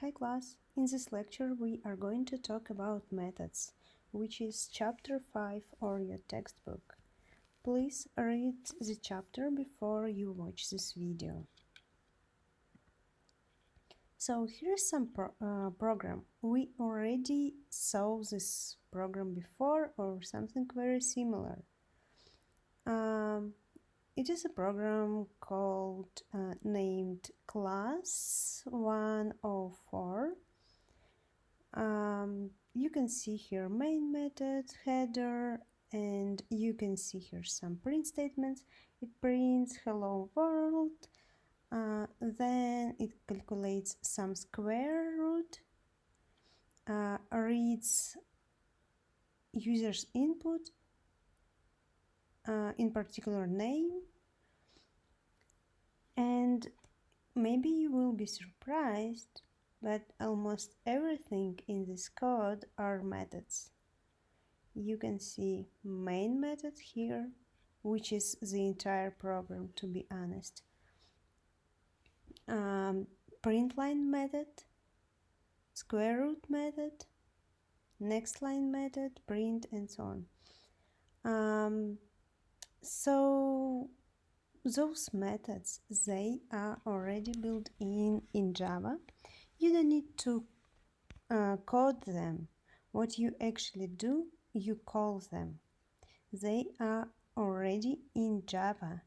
Hi class, in this lecture we are going to talk about methods, which is chapter 5 or your textbook. Please read the chapter before you watch this video. So here is some program. We already saw this program before or something very similar. It is a program called named class 104. You can see here main method, header, and you can see here some print statements. It prints hello world, then it calculates some square root, reads user's input, in particular name, and maybe you will be surprised, but almost everything in this code are methods. You can see main method here, which is the entire program, to be honest. Print line method, square root method, next line method, print, and so on. So those methods, they are already built in Java. You don't need to code them. What you actually do, you call them. They are already in Java,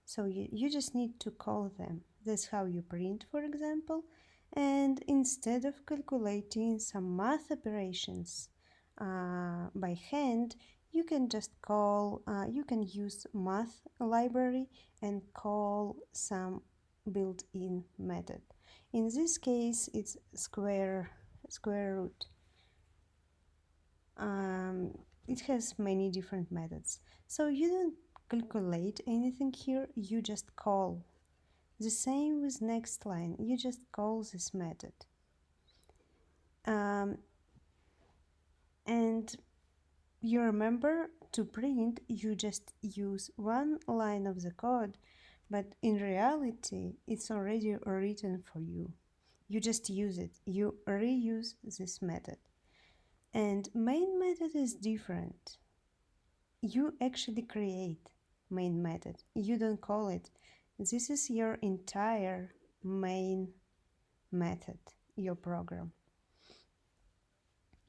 so you just need to call them. That's how you print, for example, and instead of calculating some math operations by hand, you can just call, you can use math library and call some built-in method. In this case, it's square root. It has many different methods. So you don't calculate anything here, you just call. The same with next line, you just call this method. And you remember to print, you just use one line of the code, but in reality, it's already written for you. You just use it, you reuse this method. And main method is different. You actually create main method. You don't call it. This is your entire main method, your program.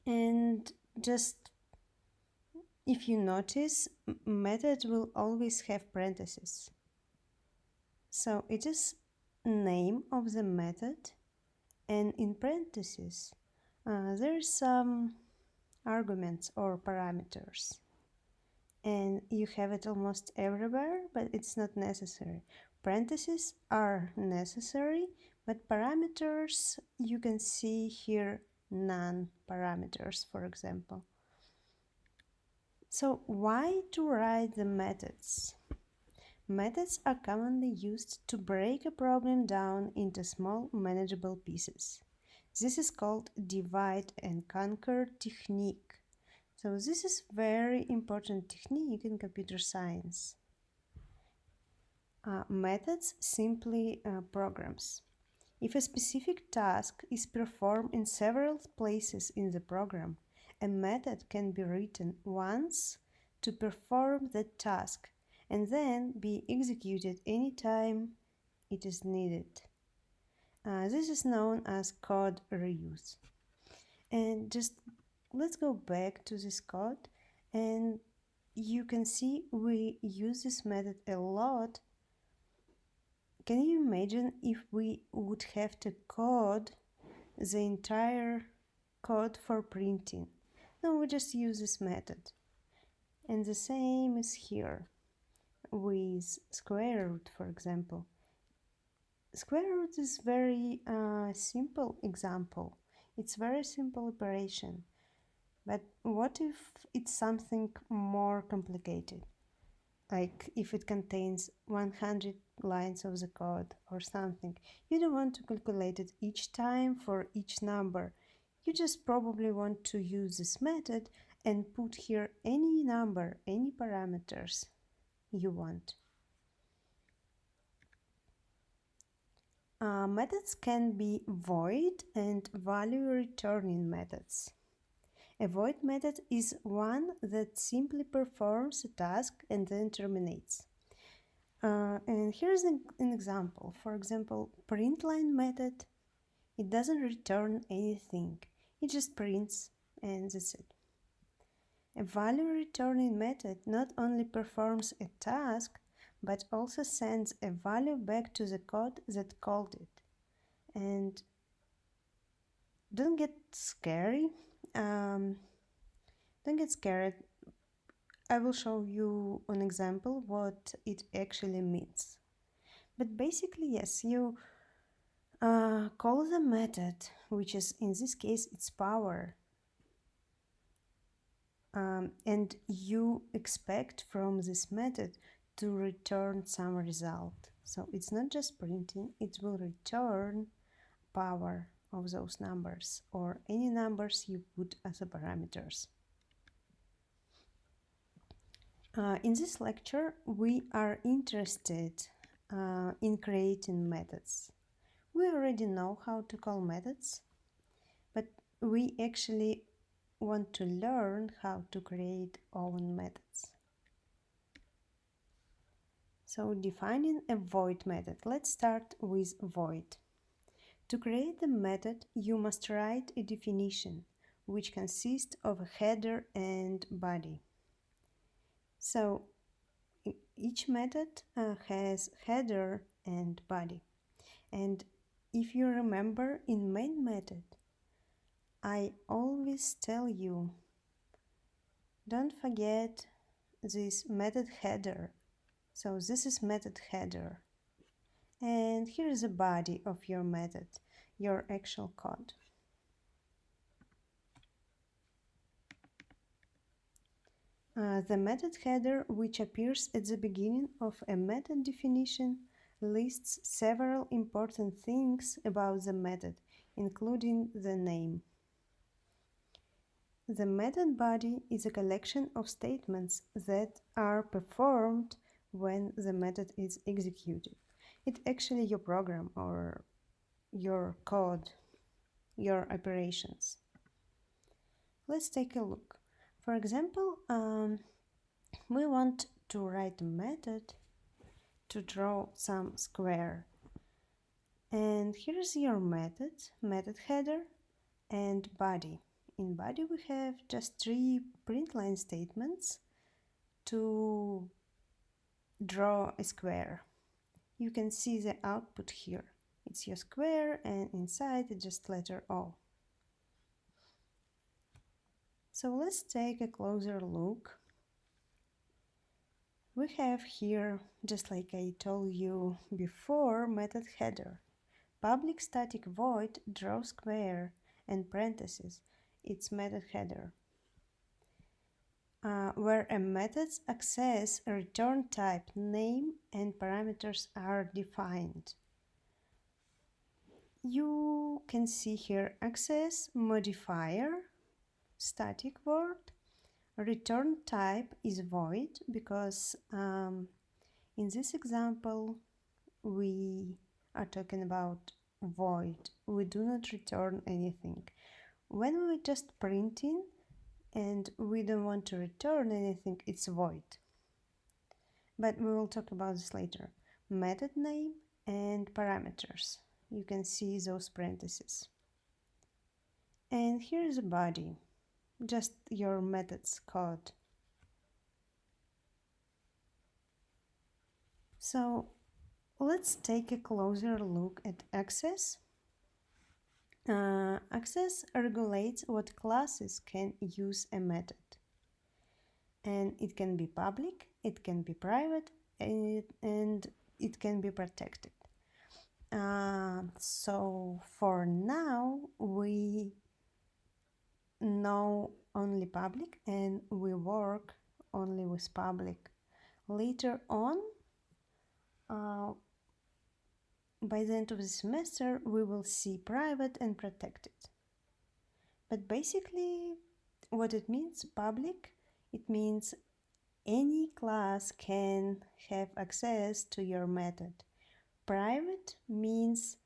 And just if you notice, method will always have parentheses. So it is name of the method, and in parentheses there are some arguments or parameters. And you have it almost everywhere, but it's not necessary. Parentheses are necessary, but parameters, you can see here none parameters, for example. So why to write the methods? Methods are commonly used to break a problem down into small manageable pieces. This is called divide and conquer technique. So this is very important technique in computer science. Methods simply programs. If a specific task is performed in several places in the program, a method can be written once to perform that task and then be executed anytime it is needed. This is known as code reuse. And just let's go back to this code, and you can see we use this method a lot. Can you imagine if we would have to code the entire code for printing? No, we just use this method. And the same is here with square root, for example. Square root is very simple example. It's very simple operation. But what if it's something more complicated? Like if it contains 100 lines of the code or something. You don't want to calculate it each time for each number. You just probably want to use this method and put here any number, any parameters you want. Methods can be void and value returning methods. A void method is one that simply performs a task and then terminates. And here's an example. For example, printline method, it doesn't return anything. It just prints and that's it. A value returning method not only performs a task, but also sends a value back to the code that called it. And don't get scary. Don't get scared. I will show you an example what it actually means. But basically, yes, you call the method, which is in this case its power, and you expect from this method to return some result. So it's not just printing, it will return power of those numbers or any numbers you put as a parameters. In this lecture, we are interested in creating methods. We already know how to call methods, but we actually want to learn how to create own methods. So defining a void method. Let's start with void. To create the method, you must write a definition, which consists of a header and body. So each method has header and body. And if you remember, in main method, I always tell you, don't forget this method header. So this is method header. And here is the body of your method, your actual code. The method header, which appears at the beginning of a method definition, lists several important things about the method, including the name. The method body is a collection of statements that are performed when the method is executed. It's actually your program or your code, your operations. Let's take a look. For example, we want to write a method to draw some square. And here's your method header and body. In body we have just 3 printline statements to draw a square. You can see the output here. It's your square and inside it's just letter O. So let's take a closer look. We have here, just like I told you before, method header. Public static void draw square and parentheses. It's method header. Where a method's access, return type, name, and parameters are defined. You can see here access, modifier, static void. Return type is void because in this example we are talking about void. We do not return anything. When we're just printing and we don't want to return anything, it's void. But we will talk about this later. Method name and parameters. You can see those parentheses. And here is a body, just your method's code. So let's take a closer look at access. Access regulates what classes can use a method. And it can be public, it can be private, and it can be protected. So for now, we know only public and we work only with public. Later on, by the end of the semester, we will see private and protected. But basically, what it means, public, it means any class can have access to your method. Private means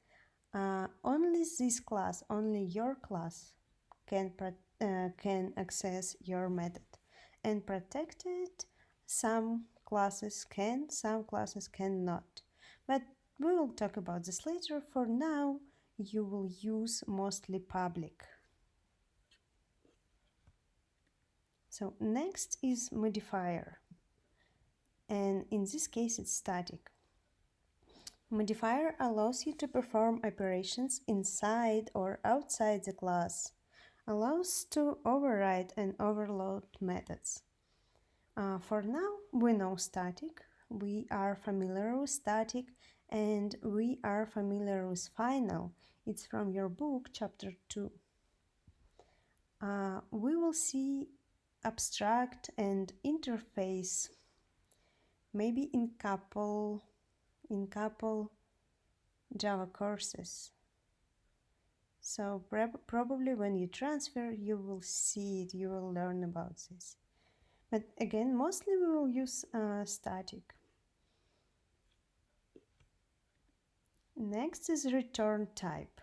Only this class, only your class can access your method. And protected, some classes can, some classes cannot. But we will talk about this later. For now, you will use mostly public. So next is modifier. And in this case, it's static. Modifier allows you to perform operations inside or outside the class. Allows to override and overload methods. For now, we know static. We are familiar with static and we are familiar with final. It's from your book, chapter 2. We will see abstract and interface maybe in couple Java courses. So probably when you transfer, you will see it, you will learn about this. But again, mostly we will use static. Next is return type.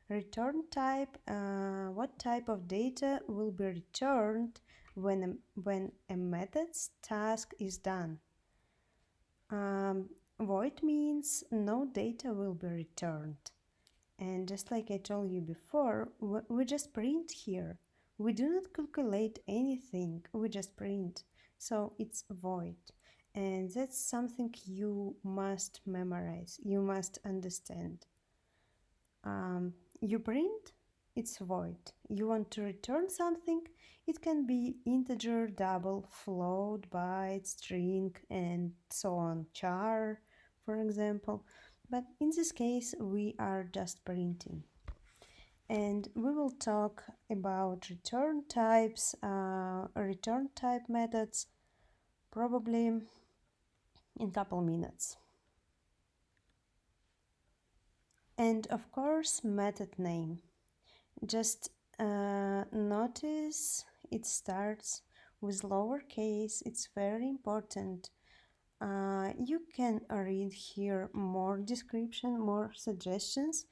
Return type, what type of data will be returned when a method's task is done. Void means no data will be returned. And just like I told you before, we just print here. We do not calculate anything, we just print. So it's void. And that's something you must memorize, you must understand. You print, it's void. You want to return something, it can be integer, double, float, byte, string, and so on, char, for example. But in this case, we are just printing. And we will talk about return types, return type methods, probably in a couple minutes. And of course, method name. Just notice it starts with lowercase. It's very important. You can read here more description, more suggestions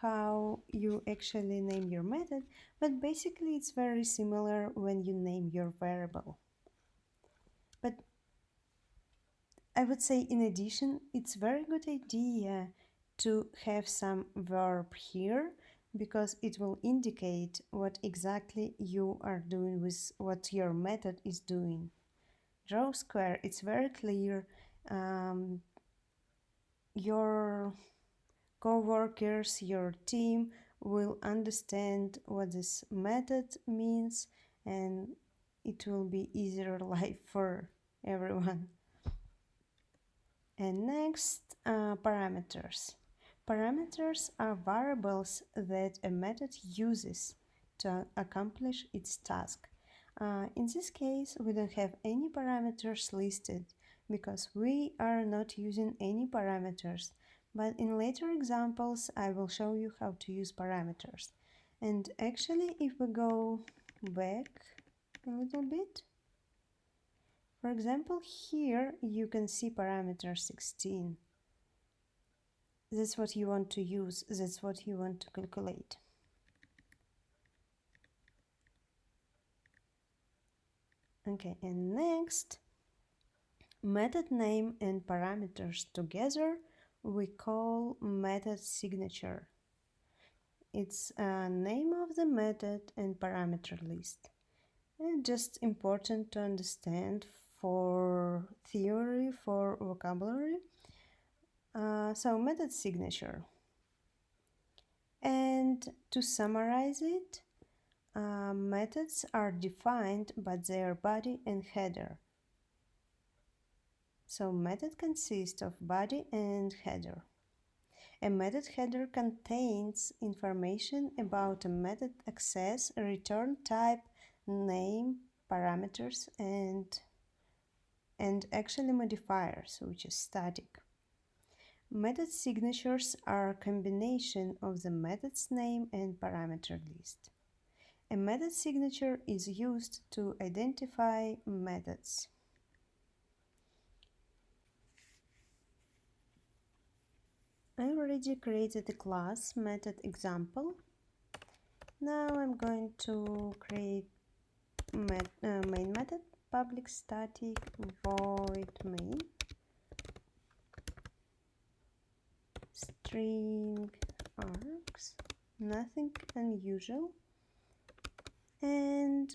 how you actually name your method, but basically it's very similar when you name your variable. But I would say in addition, it's a very good idea to have some verb here because it will indicate what exactly you are doing with what your method is doing. Draw square, it's very clear. Your co-workers, your team will understand what this method means and it will be easier life for everyone. And next, parameters. Parameters are variables that a method uses to accomplish its task. In this case, we don't have any parameters listed because we are not using any parameters. But in later examples, I will show you how to use parameters. And actually, if we go back a little bit, for example, here you can see parameter 16. That's what you want to use, that's what you want to calculate. Okay, and next, method name and parameters together we call method signature. It's a name of the method and parameter list. And just important to understand for theory, for vocabulary. So method signature. And to summarize it, methods are defined by their body and header. So method consists of body and header. A method header contains information about a method access, return type, name, parameters, and actually modifiers, which is static. Method signatures are a combination of the method's name and parameter list. A method signature is used to identify methods. I already created a class method example. Now I'm going to create main method, public static void main string args, nothing unusual. And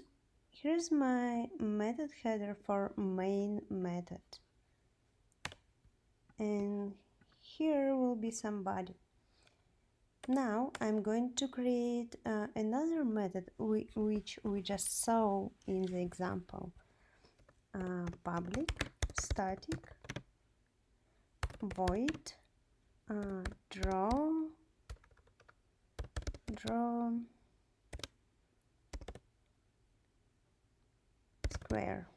here's my method header for main method. And here will be some body. Now I'm going to create another method which we just saw in the example. Public static void draw square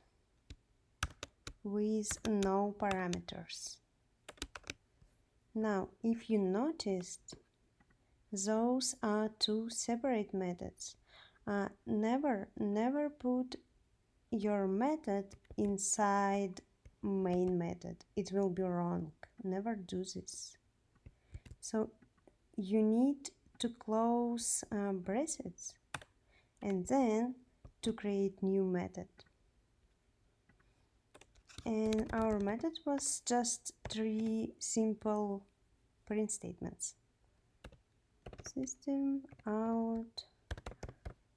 with no parameters. Now, if you noticed, those are two separate methods. Never put your method inside main method. It will be wrong. Never do this. So you need to close brackets and then to create new method. And our method was just 3 simple print statements. System out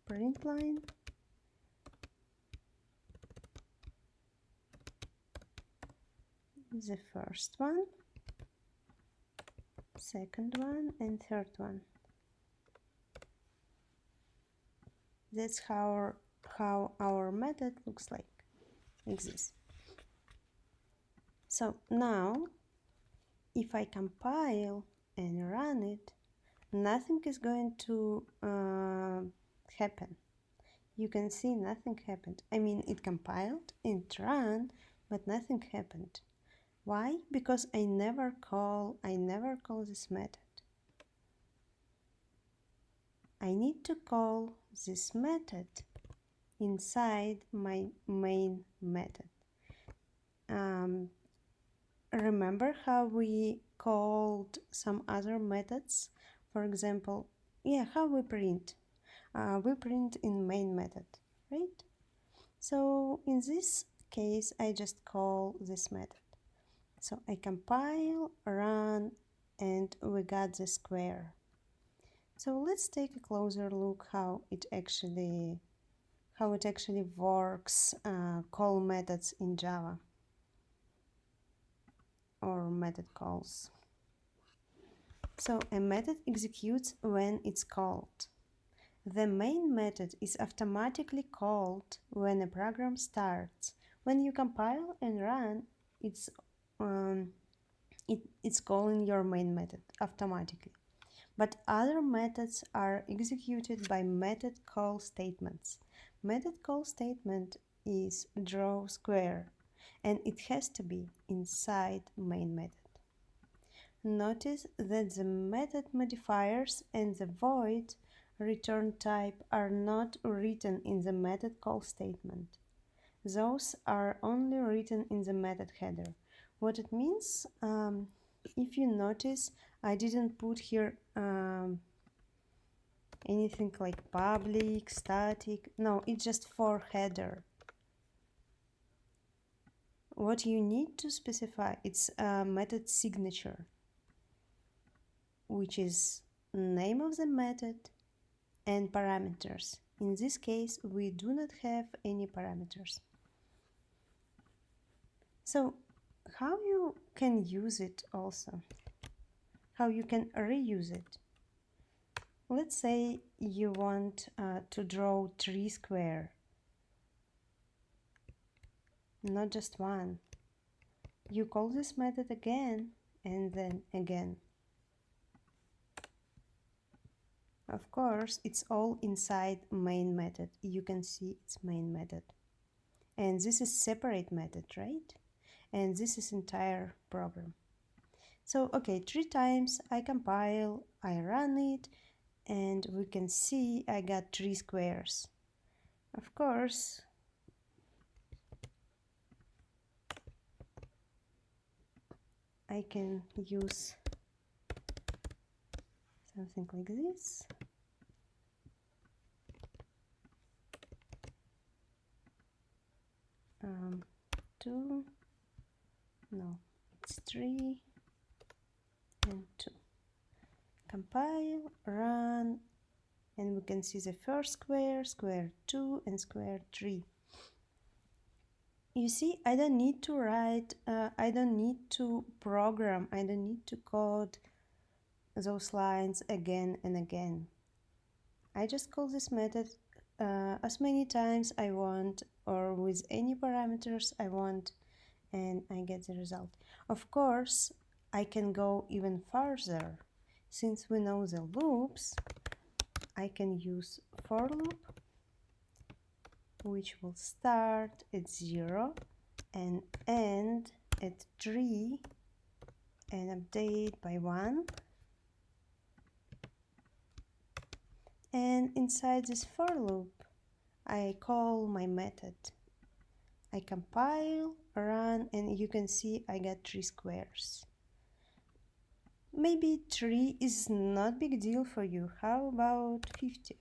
print line, the first one, second one, and third one. That's how our method looks like this. So now, if I compile and run it, nothing is going to happen. You can see nothing happened. I mean, it compiled, it ran, but nothing happened. Why? Because I never call this method. I need to call this method inside my main method. Remember how we called some other methods? For example, how we print. We print in main method, right? So in this case, I just call this method. So I compile, run, and we got the square. So let's take a closer look how it actually works, call methods in Java or method calls. So a method executes when it's called. The main method is automatically called when a program starts. When you compile and run, it's calling your main method automatically. But other methods are executed by method call statements. Method call statement is draw square, and it has to be inside main method. Notice that the method modifiers and the void return type are not written in the method call statement. Those are only written in the method header. What it means, if you notice, I didn't put here anything like public, static. No, it's just for header. What you need to specify, it's a method signature, which is name of the method and parameters. In this case, we do not have any parameters. So how you can use it also? How you can reuse it? Let's say you want to draw 3 square, not just one. You call this method again and then again. Of course, it's all inside main method. You can see it's main method. And this is separate method, right? And this is entire program. So, okay, 3 times I compile, I run it, and we can see I got 3 squares. Of course, I can use something like this. Two, no, it's 3 and 2. Compile, run, and we can see the first square, square 2, and square 3. You see, I don't need to write, I don't need to program, I don't need to code those lines again and again. I just call this method as many times I want, or with any parameters I want, and I get the result. Of course, I can go even further. Since we know the loops, I can use for loop, which will start at 0 and end at 3 and update by 1. And inside this for loop, I call my method. I compile, run, and you can see I got 3 squares. Maybe 3 is not big deal for you. How about 50?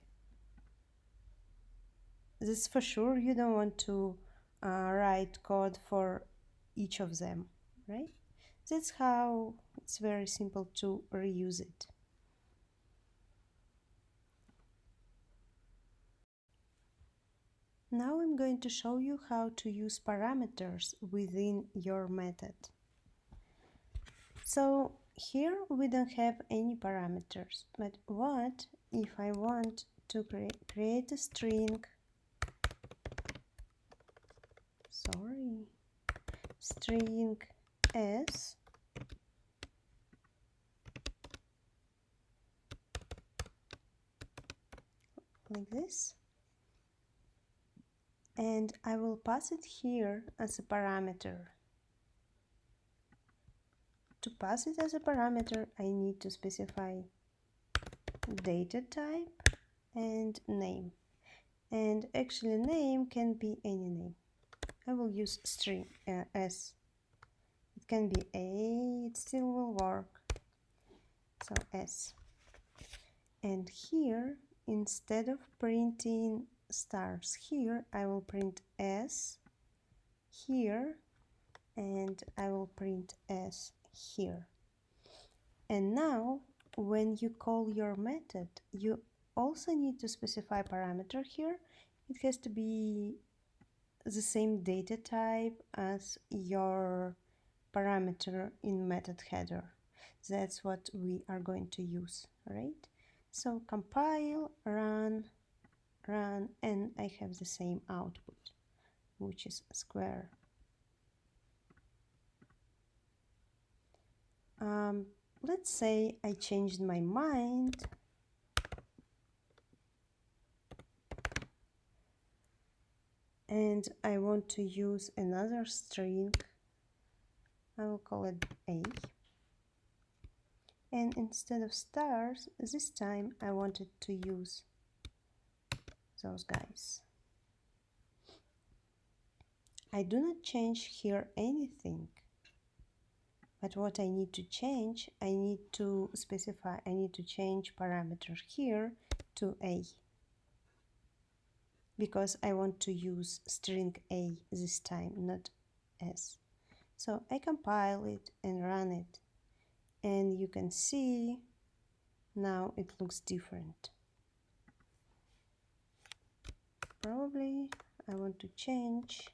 This for sure you don't want to write code for each of them, right? That's how it's very simple to reuse it. Now I'm going to show you how to use parameters within your method. So here we don't have any parameters, but what if I want to create a string, string s, like this, and I will pass it here as a parameter. To pass it as a parameter, I need to specify data type and name. And actually name can be any name. I will use string s. It can be a, it still will work. So s. And here, instead of printing stars here, I will print s here, and I will print s here. And now when you call your method, you also need to specify parameter here. It has to be the same data type as your parameter in method header. That's what we are going to use, right? So compile, run, and I have the same output, which is square. Let's say I changed my mind and I want to use another string. I will call it a. And instead of stars, this time I wanted to use those guys. I do not change here anything. But what I need to change, I need to specify, I need to change parameter here to a. Because I want to use string a this time, not s. So I compile it and run it. And you can see now it looks different. Probably I want to change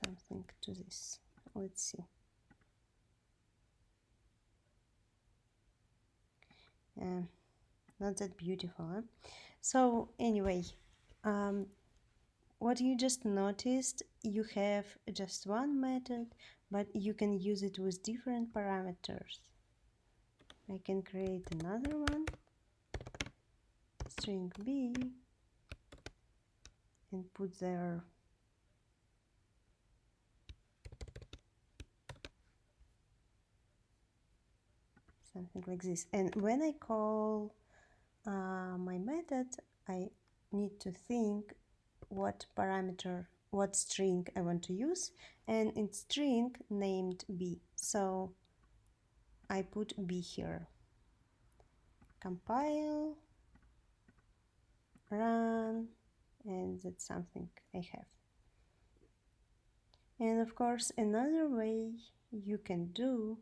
something to this. Let's see. Not that beautiful, huh? So anyway, what you just noticed, you have just one method, but you can use it with different parameters. I can create another one, string b, and put there something like this. And when I call my method, I need to think what parameter, what string I want to use, and in string named b. So I put b here. compile, run, and that's something I have. And of course, another way you can do,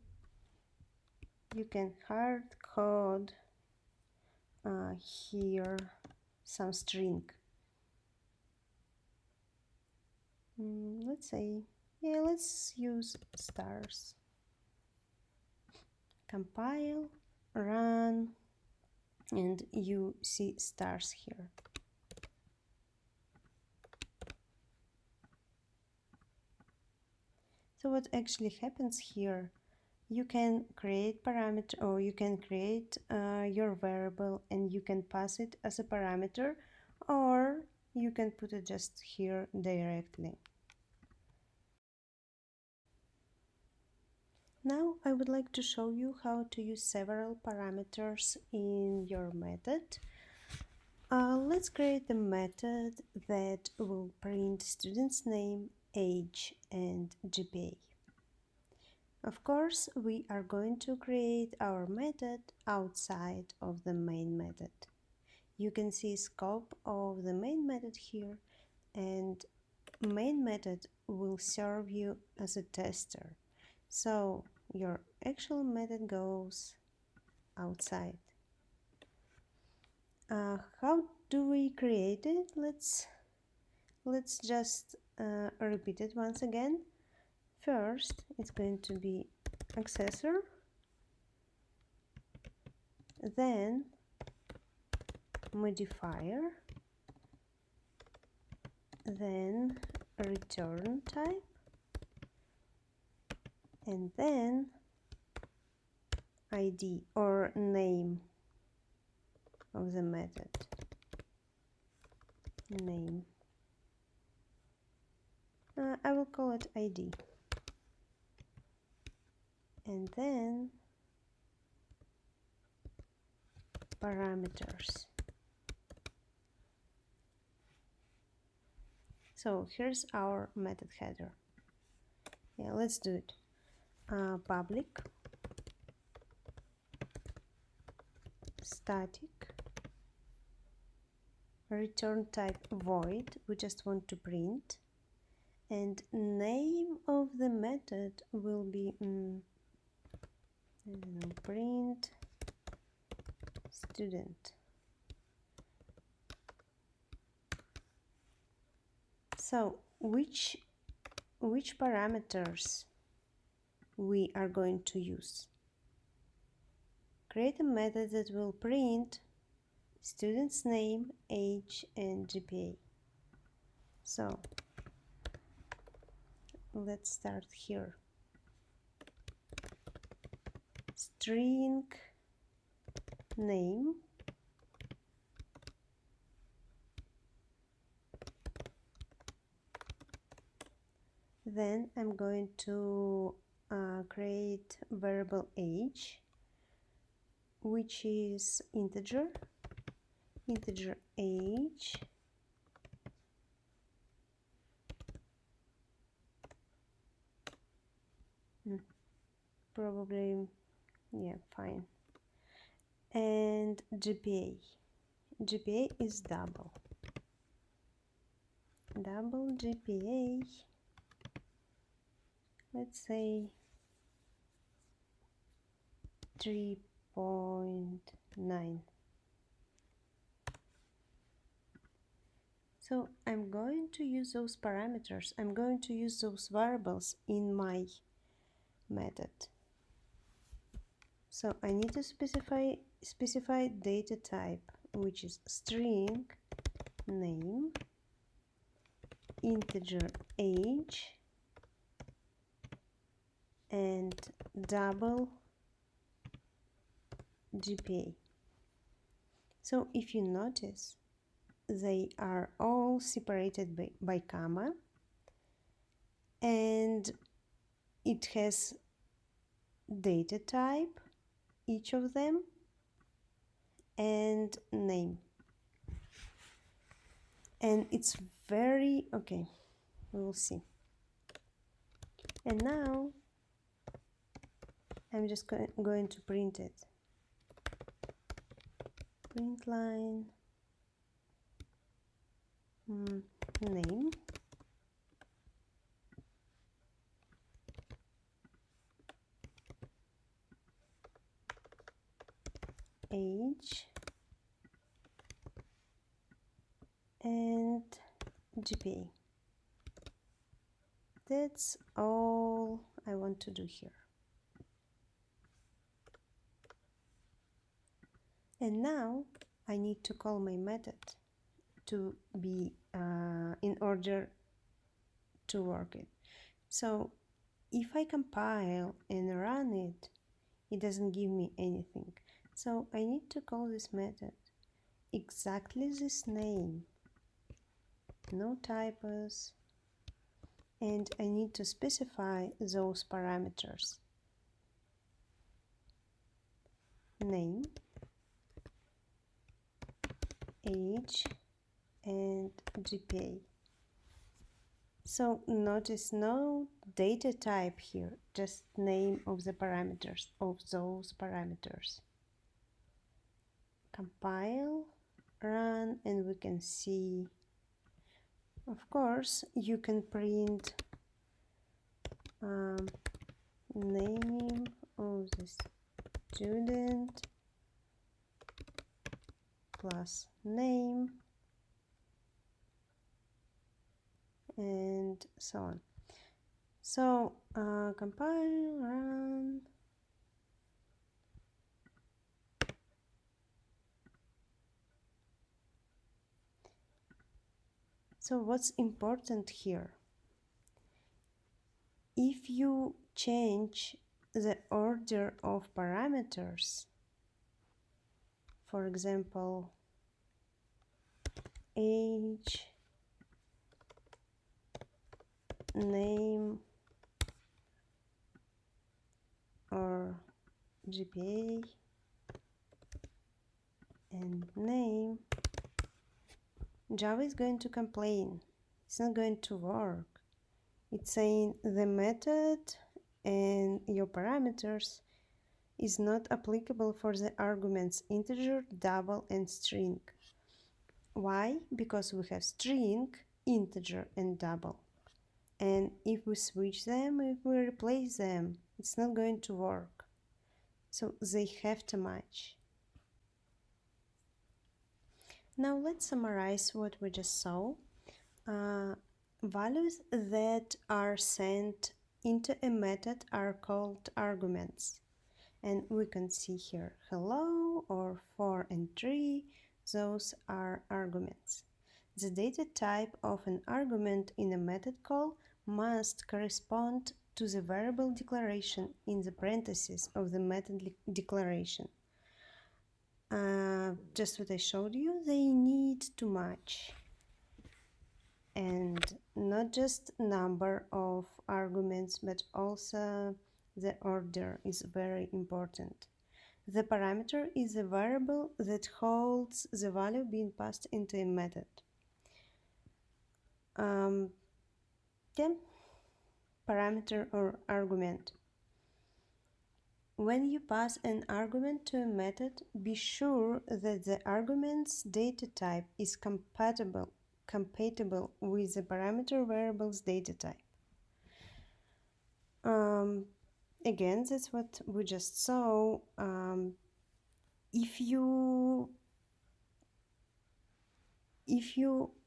you can hard code here some string. Let's say, yeah, let's use stars. Compile, run, and you see stars here. So what actually happens here, you can create parameter, or you can create your variable and you can pass it as a parameter, or you can put it just here directly. Now I would like to show you how to use several parameters in your method. Let's create a method that will print student's name, age, and GPA. Of course, we are going to create our method outside of the main method. You can see scope of the main method here, and main method will serve you as a tester. So your actual method goes outside. How do we create it? Let's just repeat it once again. First, it's going to be accessor, then modifier, then return type, and then ID or name of the method. Name. I will call it ID. And then parameters. So here's our method header. Yeah, let's do it. Public, static, return type void, we just want to print, and name of the method will be print student. So which parameters we are going to use? Create a method that will print student's name, age, and GPA. So let's start here. String name, then I'm going to create variable age, which is integer age, probably, yeah, fine, and GPA is double GPA, let's say 3.9. So I'm going to use those parameters, I'm going to use those variables in my method. So I need to specify data type, which is string name, integer age, and double GPA. So if you notice, they are all separated by comma, and it has data type, each of them, and name. And it's very okay, we will see. And now I'm just going to print it. print line, name, age, and GPA. That's all I want to do here. And now I need to call my method to be in order to work it. So if I compile and run it, it doesn't give me anything. So I need to call this method exactly this name, no typos, and I need to specify those parameters: name, age, and GPA. So notice no data type here, just name of the parameters, of those parameters. Compile, run, and we can see, of course, you can print name of the student plus name, and so on. So compile, run. So what's important here? If you change the order of parameters, for example, age, name, or GPA, and name, Java is going to complain. It's not going to work. It's saying the method and your parameters is not applicable for the arguments integer, double, and string. Why? Because we have string, integer, and double. And if we switch them, if we replace them, it's not going to work. So they have to match. Now let's summarize what we just saw. Values that are sent into a method are called arguments. And we can see here hello or 4 and 3, those are arguments. The data type of an argument in a method call must correspond to the variable declaration in the parentheses of the method declaration. Just what I showed you, they need to match. And not just number of arguments, but also the order is very important. The parameter is a variable that holds the value being passed into a method. Parameter or argument. When you pass an argument to a method, be sure that the argument's data type is compatible with the parameter variable's data type. Again, that's what we just saw. If you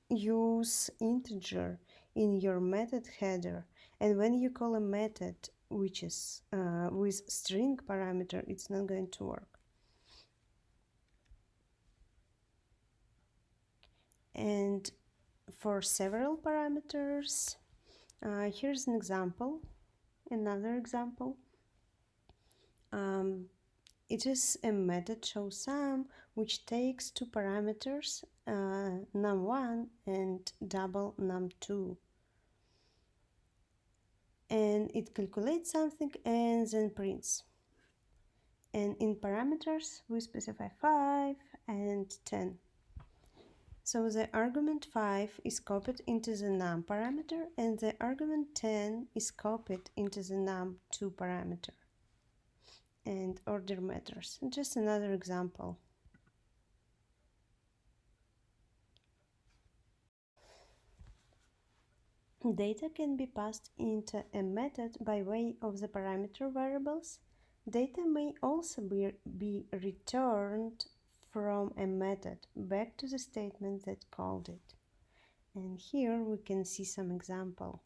use integer in your method header, and when you call a method which is with string parameter, it's not going to work. And for several parameters, here's an example, another example. It is a method showSum which takes two parameters, num1 and double num2, and it calculates something and then prints. And in parameters we specify 5 and 10. So the argument 5 is copied into the num parameter and the argument 10 is copied into the num2 parameter. And order matters. Just another example. Data can be passed into a method by way of the parameter variables. Data may also be returned from a method back to the statement that called it. And here we can see some example.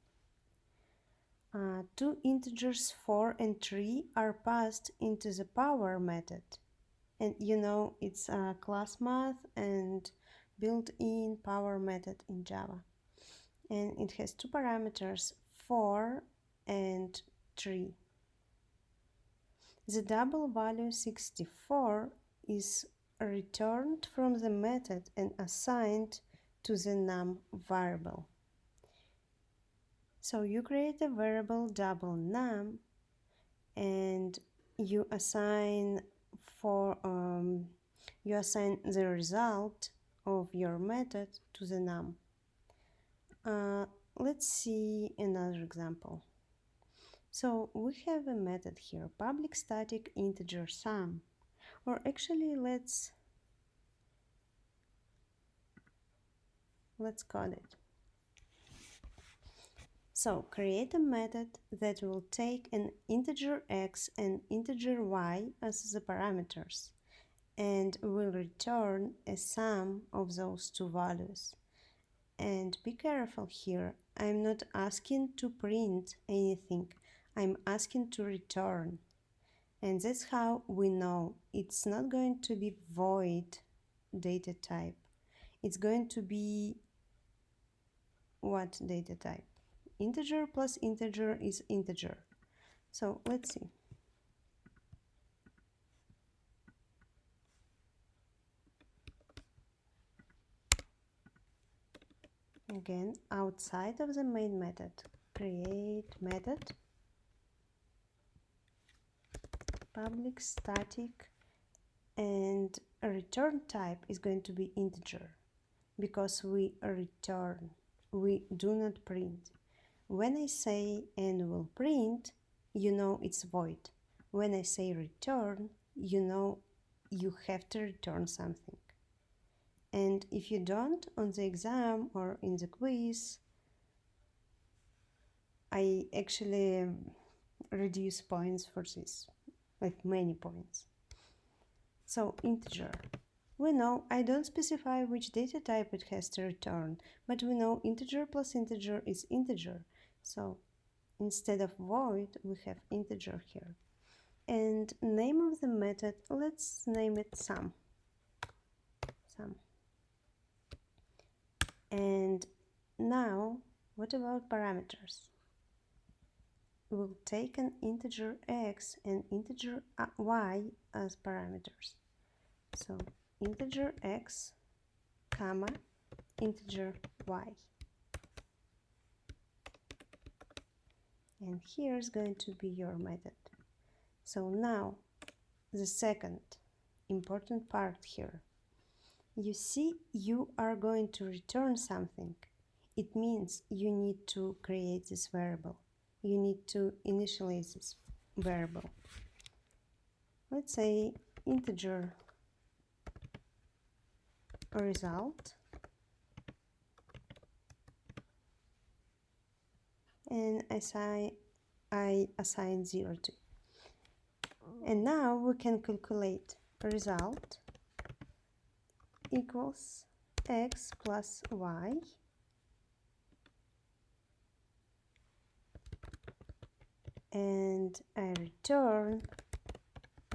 Two integers 4 and 3 are passed into the power method. And you know it's a class math and built-in power method in Java. And it has two parameters, 4 and 3. The double value 64 is returned from the method and assigned to the num variable. So you create a variable double num and you assign the result of your method to the num. Let's see another example. So we have a method here, public static integer sum, or actually let's code it. So create a method that will take an integer x and integer y as the parameters and will return a sum of those two values. And be careful here, I'm not asking to print anything, I'm asking to return. And that's how we know it's not going to be void data type. It's going to be what data type? Integer plus integer is integer. So let's see. Again, outside of the main method, create method public static, and a return type is going to be integer because we return, we do not print. When I say and will print, you know it's void. When I say return, you know you have to return something. And if you don't, on the exam or in the quiz, I actually reduce points for this, like many points. So integer. We know I don't specify which data type it has to return, but we know integer plus integer is integer. So instead of void, we have integer here. And name of the method, let's name it sum. And now, what about parameters? We'll take an integer x and integer y as parameters. So integer x, comma, integer y. And here's going to be your method. So now, the second important part here. You see, you are going to return something. It means you need to create this variable. You need to initialize this variable. Let's say integer result, and I assign 0 to. And now we can calculate result equals x plus y and I return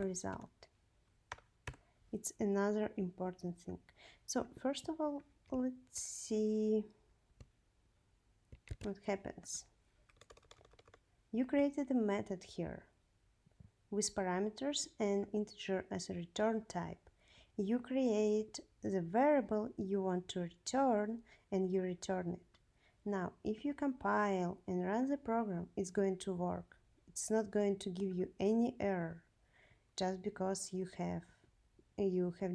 result. It's another important thing. So first of all, let's see what happens. You created a method here with parameters and integer as a return type. You create the variable you want to return and you return it. Now, if you compile and run the program, it's going to work. It's not going to give you any error just because you have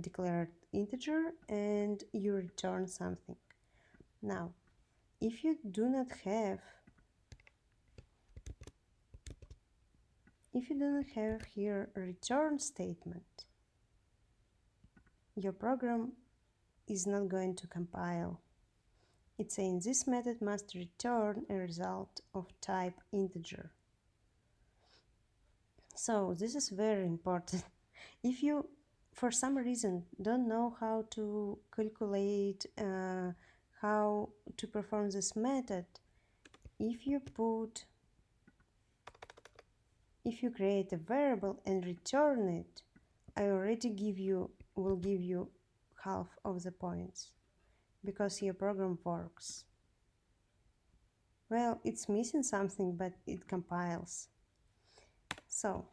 declared integer and you return something. Now, if you do not have here a return statement, your program is not going to compile. it's saying this method must return a result of type integer. So this is very important. If you for some reason don't know how to calculate, how to perform this method, if you create a variable and return it, I already will give you half of the points, because your program works. Well, it's missing something, but it compiles. So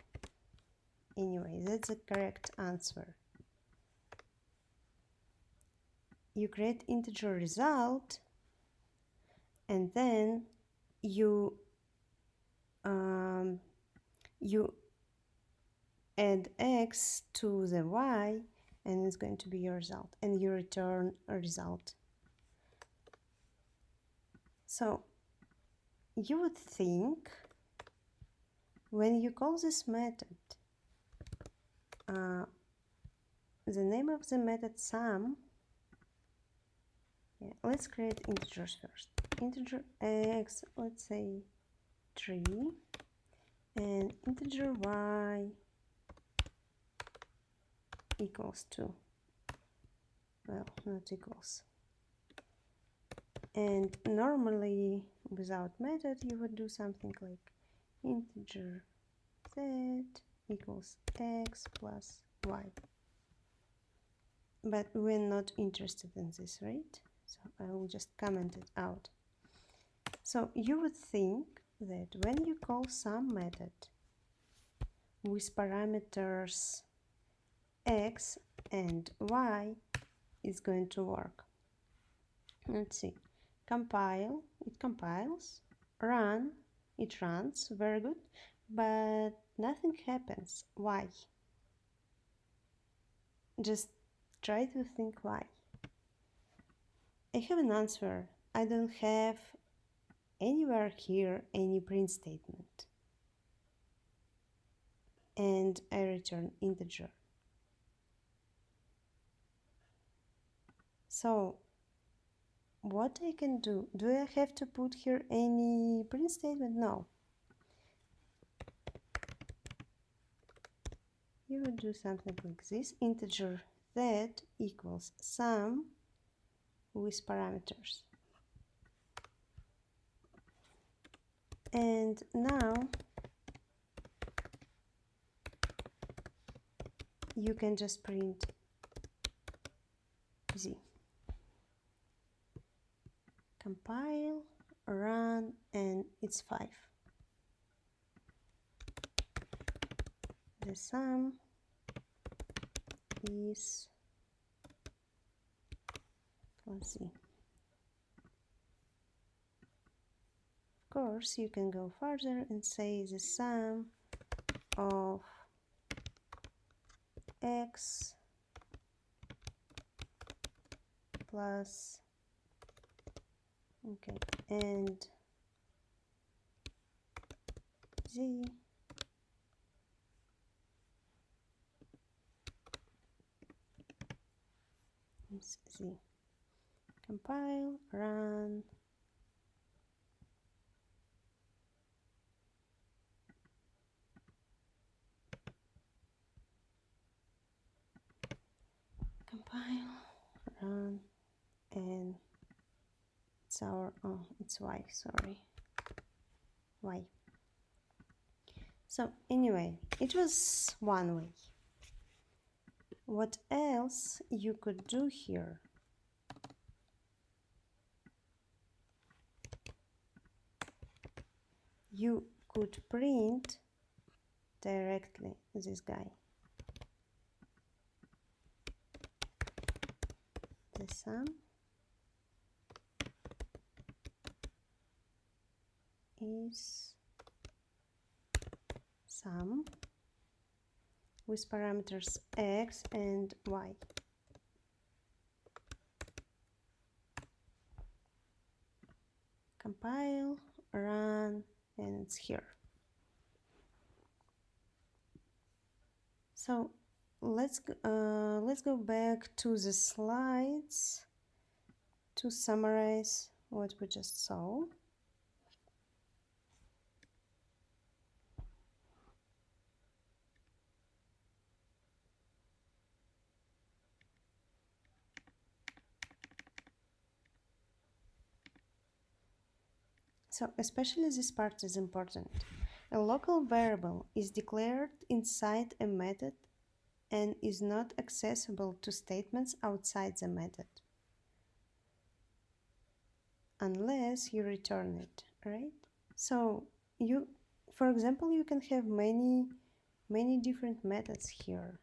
anyway, that's the correct answer. You create integer result, and then you add x to the y, and it's going to be your result, and you return a result. So you would think, when you call this method, the name of the method sum, let's create integers first. Integer x, let's say 3, and integer y equals 2. Well, not equals. And normally, without method, you would do something like integer z equals x plus y. But we're not interested in this, right? So I will just comment it out. So you would think that when you call some method with parameters x and y, it's going to work. Let's see. Compile, it compiles. Run, it runs, very good. But nothing happens. Why? Just try to think why. I have an answer. I don't have anywhere here any print statement. And I return integer. So what I can do? Do I have to put here any print statement? No. You would do something like this. Integer z equals sum with parameters. And now you can just print z. Compile, run, and it's 5. The sum is plus z. Of course, you can go further and say the sum of x plus, okay, and z is z. Compile, run, compile, run, and it's our, oh, it's y, sorry, y. So anyway, it was one way. What else you could do here? You could print directly this guy. The sum is sum with parameters x and y. Compile, run, and it's here. So let's go back to the slides to summarize what we just saw. So especially this part is important. A local variable is declared inside a method and is not accessible to statements outside the method unless you return it, right? So for example, you can have many different methods here.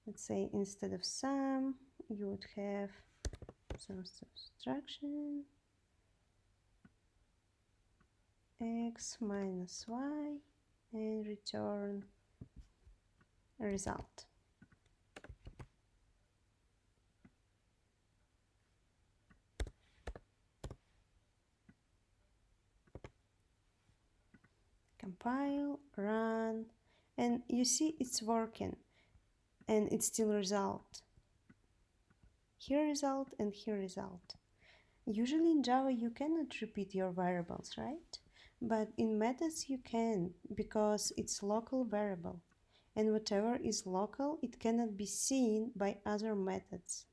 Let's say instead of sum, you would have some subtraction, x minus y, and return a result. Compile, run, and you see it's working, and it's still result. Here result and here result. Usually in Java you cannot repeat your variables, right? But in methods you can, because it's local variable. And whatever is local, it cannot be seen by other methods.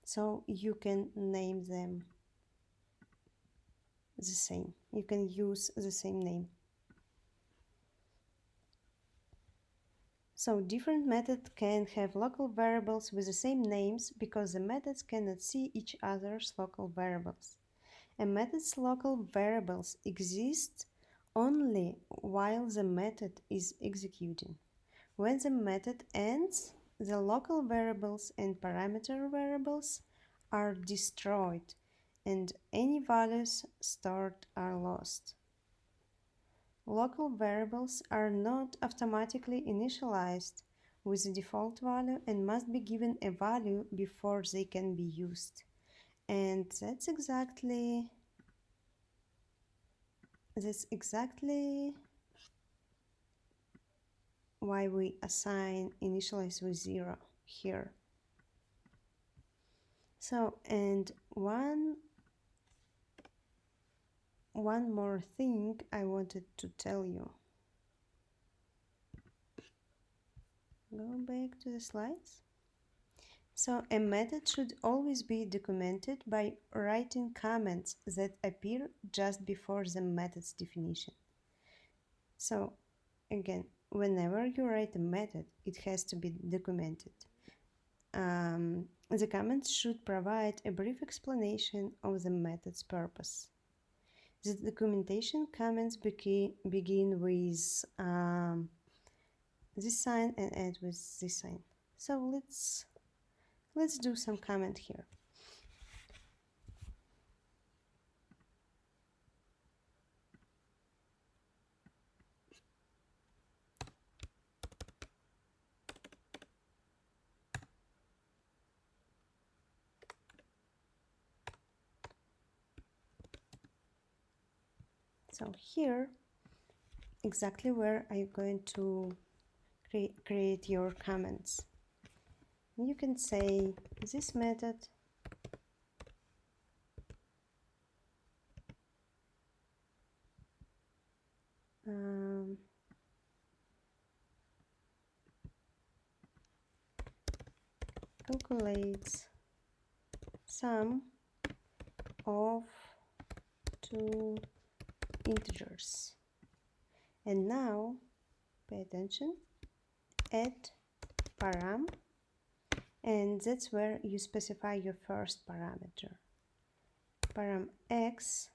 So you can name them the same. You can use the same name. So different methods can have local variables with the same names because the methods cannot see each other's local variables. A method's local variables exist only while the method is executing. When the method ends, the local variables and parameter variables are destroyed and any values stored are lost. Local variables are not automatically initialized with the default value and must be given a value before they can be used. And that's exactly why we assign initialize with 0 here. So, and one more thing I wanted to tell you. Go back to the slides. So a method should always be documented by writing comments that appear just before the method's definition. So again, whenever you write a method, it has to be documented. The comments should provide a brief explanation of the method's purpose. The documentation comments begin with this sign and end with this sign. So let's do some comment here. So here, exactly where are you going to create your comments. You can say this method calculates sum of two integers. And now, pay attention, add param, and that's where you specify your first parameter, param x,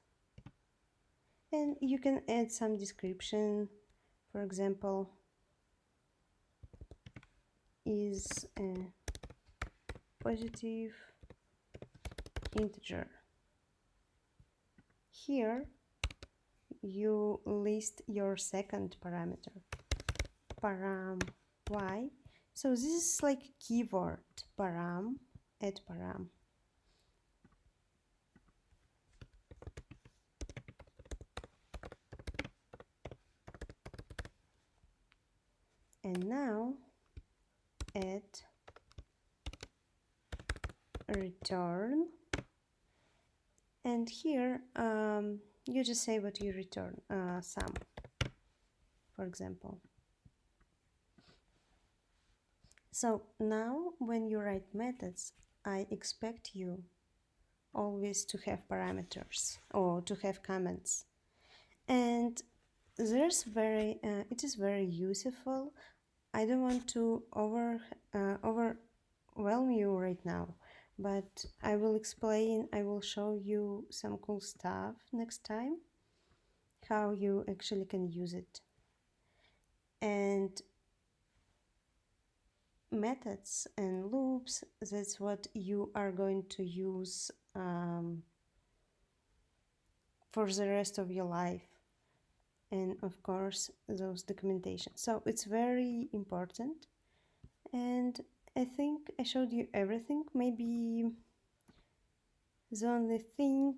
and you can add some description. For example, is a positive integer. Here you list your second parameter, param y. So this is like keyword, param, add param. And now add return, and here you just say what you return, sum, for example. So now when you write methods, I expect you always to have parameters or to have comments, and it is very useful. I don't want to overwhelm you right now, but I will show you some cool stuff next time, how you actually can use it. And methods and loops, that's what you are going to use for the rest of your life. And of course, those documentation. So it's very important. And I think I showed you everything. Maybe the only thing,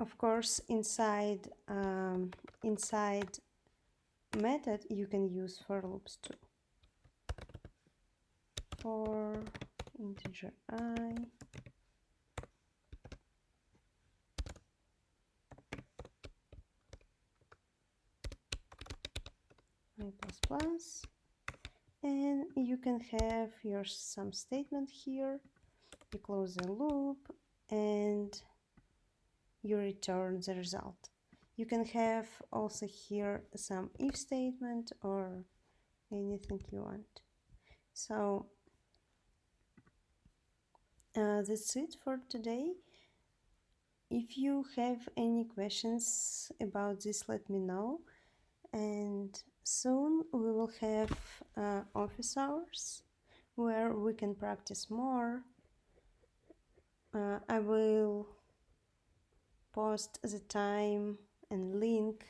of course, inside method you can use for loops too. For integer I, plus, and you can have your sum statement here. You close the loop and you return the result. You can have also here some if statement or anything you want. So that's it for today. If you have any questions about this, let me know. And soon we will have office hours where we can practice more. I will post the time and link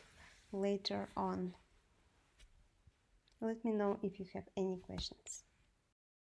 later on. Let me know if you have any questions.